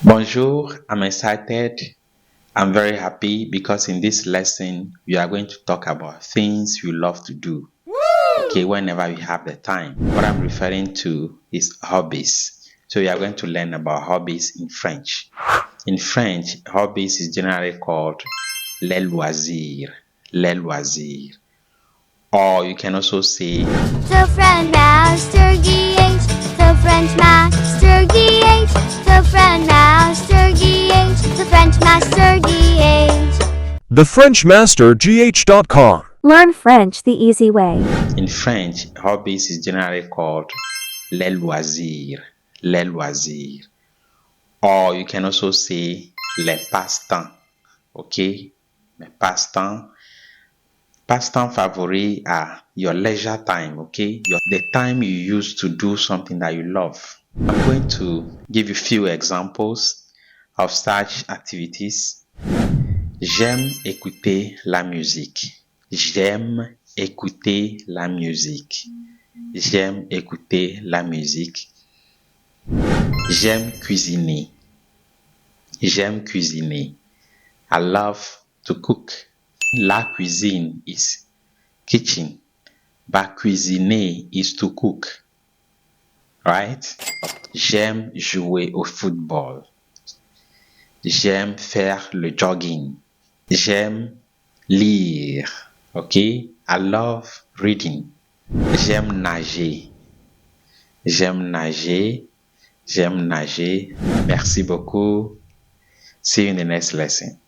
Bonjour, I'm excited. I'm very happy because in this lesson, we are going to talk about things you love to do. Okay, whenever you have the time. What I'm referring to is hobbies. So, we are going to learn about hobbies in French. In French, hobbies is generally called les loisirs. Les loisirs. Or you can also say The French Master GH, the French Master GH, the French Master GH, the French Master GH. TheFrenchMasterGH.com. Learn French the easy way. in French, hobbies is generally called les loisirs. Les loisirs. Or you can also say les passe-temps. Okay? Les passe-temps. Passe-temps favoris are your leisure time, okay? The time you use to do something that you love. I'm going to give you a few examples of such activities. J'aime écouter la musique. J'aime écouter la musique. J'aime écouter la musique. J'aime cuisiner. J'aime cuisiner. I love to cook. La cuisine is kitchen, but cuisiner is to cook. Right? J'aime jouer au football. J'aime faire le jogging. J'aime lire. Okay? I love reading. J'aime nager. J'aime nager. J'aime nager. Merci beaucoup. See you in the next lesson.